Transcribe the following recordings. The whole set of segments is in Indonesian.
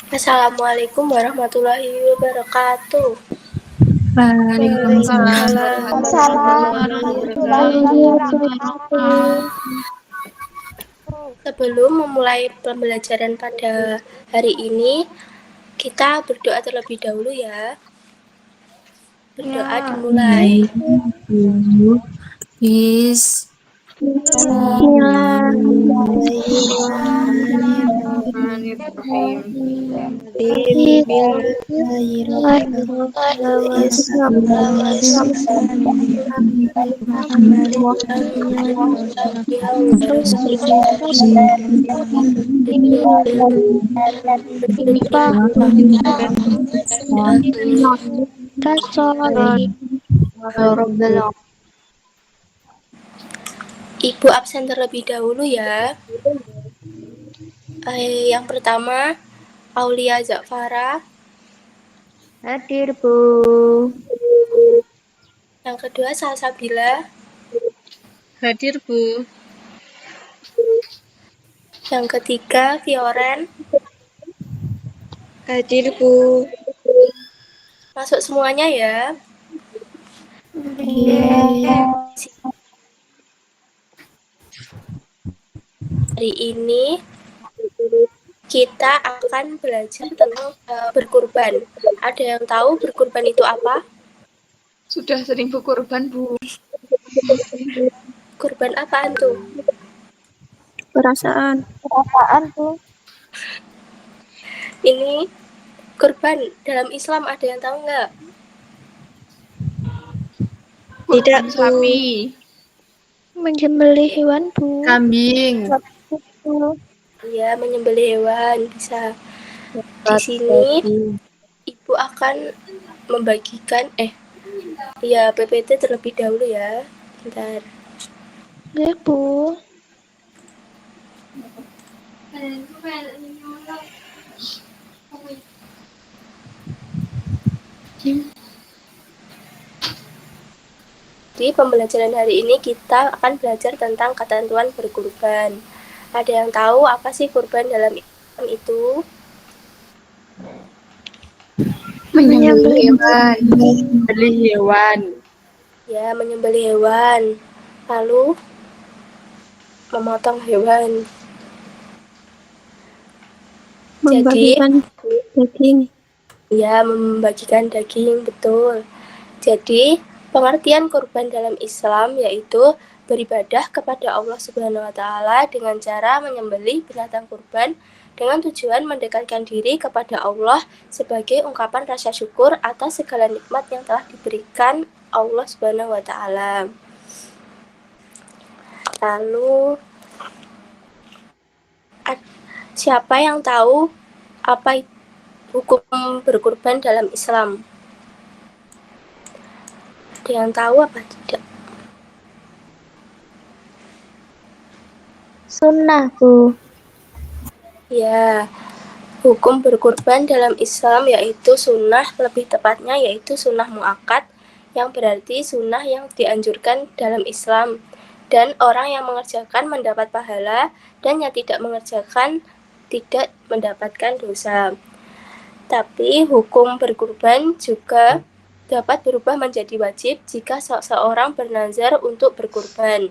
Assalamualaikum warahmatullahi wabarakatuh. Waalaikumsalam Waalaikumsalam warahmatullahi warahmatullahi wabarakatuh. wabarakatuh. Sebelum memulai pembelajaran pada hari ini, kita berdoa terlebih dahulu ya. Berdoa dimulai. Bismillahirrahmanirrahim. Ibu absen terlebih dahulu ya. Yang pertama, Aulia Zafara. Hadir, Bu. Yang kedua, Salsabila. Hadir, Bu. Yang ketiga, Fioren. Hadir, Bu. Masuk semuanya ya. Hari ini kita akan belajar tentang berkurban. Ada yang tahu berkurban itu apa? Sudah sering berkurban, Bu. Kurban apaan tuh? Perasaan, Bu. Ini kurban dalam Islam ada yang tahu nggak? Tidak, sapi. Menyembelih hewan, Bu. Kambing. Iya, menyembelih hewan bisa. Di sini Ibu akan membagikan PPT terlebih dahulu ya. Bentar. Ya, Bu. Di pembelajaran hari ini kita akan belajar tentang ketentuan berkurban. Ada yang tahu apa sih kurban dalam Islam itu? Menyembelih hewan. Menyembelih hewan. Ya, menyembelih hewan. Lalu memotong hewan. Membagikan daging. Ya, membagikan daging, betul. Jadi, pengertian kurban dalam Islam yaitu beribadah kepada Allah Subhanahu wa taala dengan cara menyembelih binatang kurban dengan tujuan mendekatkan diri kepada Allah sebagai ungkapan rasa syukur atas segala nikmat yang telah diberikan Allah Subhanahu wa taala. Lalu siapa yang tahu apa hukum berkurban dalam Islam? Ada yang tahu apa tidak? Sunnah, Bu. Ya, hukum berkurban dalam Islam yaitu sunnah, lebih tepatnya yaitu sunnah muakkad, yang berarti sunnah yang dianjurkan dalam Islam, dan orang yang mengerjakan mendapat pahala, dan yang tidak mengerjakan tidak mendapatkan dosa. Tapi hukum berkurban juga dapat berubah menjadi wajib jika seseorang bernazar untuk berkurban.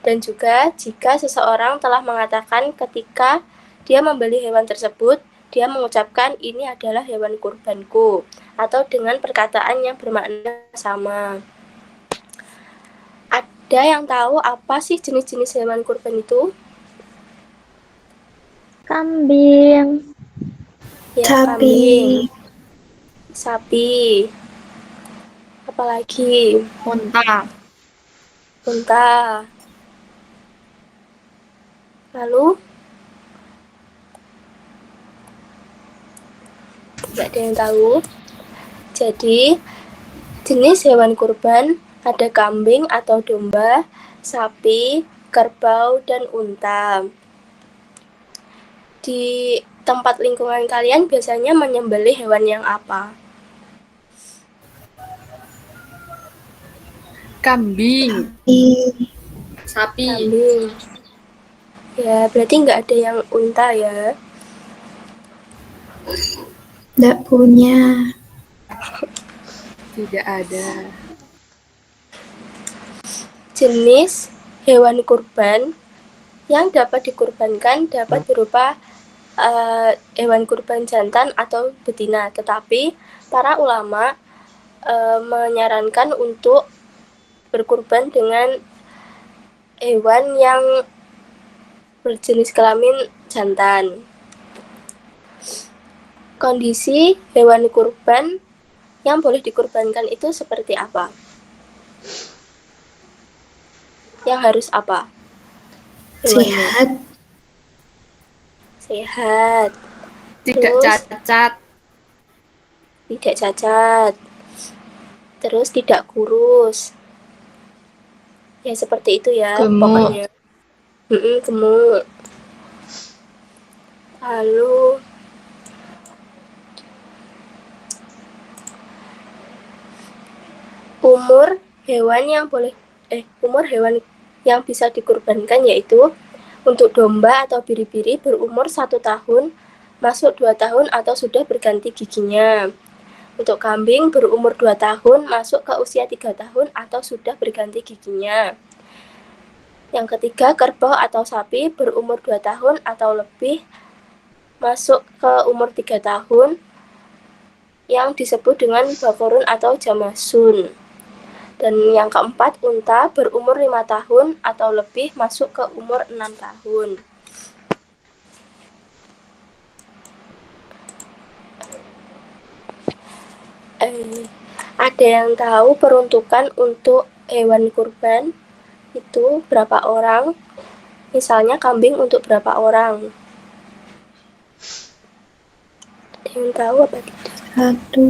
Dan juga jika seseorang telah mengatakan ketika dia membeli hewan tersebut, dia mengucapkan ini adalah hewan kurbanku, atau dengan perkataan yang bermakna sama. Ada yang tahu apa sih jenis-jenis hewan kurban itu? Kambing. Ya, kambing, sapi, apalagi unta. Lalu tidak ada yang tahu. Jadi jenis hewan kurban ada kambing atau domba, sapi, kerbau, dan unta. Di tempat lingkungan kalian biasanya menyembelih hewan yang apa? Kambing. Sapi. Kambing. Ya, berarti nggak ada yang unta ya. Tidak punya. Tidak ada. Jenis hewan kurban yang dapat dikurbankan dapat berupa hewan kurban jantan atau betina, tetapi para ulama menyarankan untuk berkurban dengan hewan yang berjenis kelamin jantan. Kondisi hewan kurban yang boleh dikurbankan itu seperti apa? Yang harus apa? Sehat. Sehat. Tidak Terus, cacat. tidak cacat. Terus tidak kurus. Ya seperti itu ya, Gemuk. pokoknya. Gemuk. Lalu umur hewan yang bisa dikurbankan yaitu untuk domba atau biri-biri berumur 1 tahun, masuk 2 tahun atau sudah berganti giginya. Untuk kambing berumur 2 tahun, masuk ke usia 3 tahun atau sudah berganti giginya. Yang ketiga, kerbau atau sapi berumur 2 tahun atau lebih, masuk ke umur 3 tahun, yang disebut dengan bakorun atau jamasun. Dan yang keempat, unta berumur 5 tahun atau lebih, masuk ke umur 6 tahun. Ada yang tahu peruntukan untuk hewan kurban itu berapa orang? Misalnya kambing untuk berapa orang? Ada yang tahu apa tidak? Satu.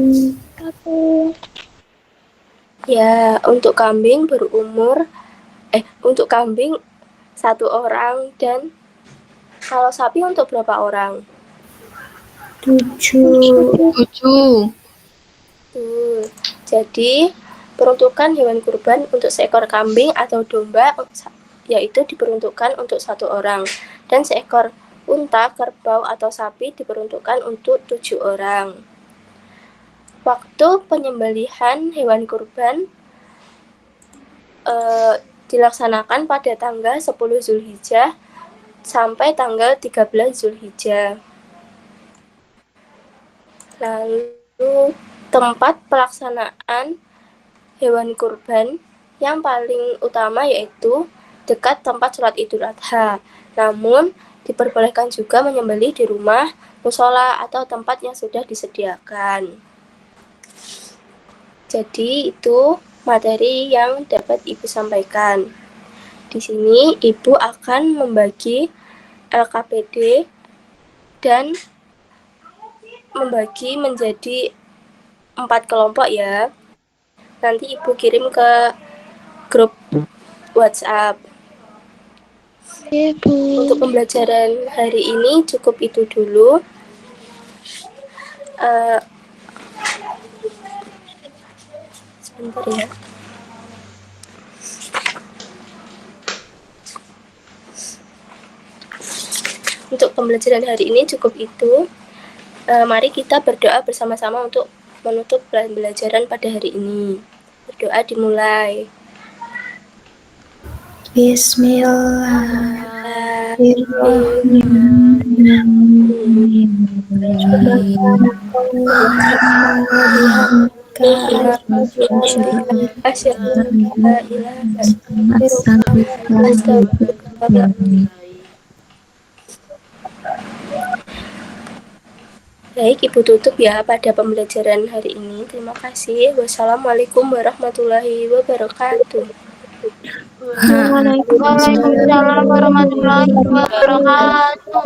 Ya, untuk kambing untuk kambing 1 orang, dan kalau sapi untuk berapa orang? 7. 7. Tuh. Jadi, peruntukan hewan kurban untuk seekor kambing atau domba yaitu diperuntukkan untuk 1 orang, dan seekor unta, kerbau atau sapi diperuntukkan untuk 7 orang. Waktu penyembelihan hewan kurban dilaksanakan pada tanggal 10 Zulhijjah sampai tanggal 13 Zulhijjah. Lalu tempat pelaksanaan hewan kurban yang paling utama yaitu dekat tempat sholat Idul Adha. Namun diperbolehkan juga menyembelih di rumah, musola, atau tempat yang sudah disediakan. Jadi itu materi yang dapat Ibu sampaikan. Di sini Ibu akan membagi LKPD dan membagi menjadi 4 kelompok ya. Nanti Ibu kirim ke grup WhatsApp. Ya, Bu. Untuk pembelajaran hari ini cukup itu dulu. Sebentar ya. Untuk pembelajaran hari ini cukup itu. Mari kita berdoa bersama-sama untuk menutup pembelajaran pada hari ini. Berdoa dimulai. Baik, Ibu tutup ya pada pembelajaran hari ini. Terima kasih. Wassalamualaikum warahmatullahi wabarakatuh. Waalaikumsalam warahmatullahi wabarakatuh.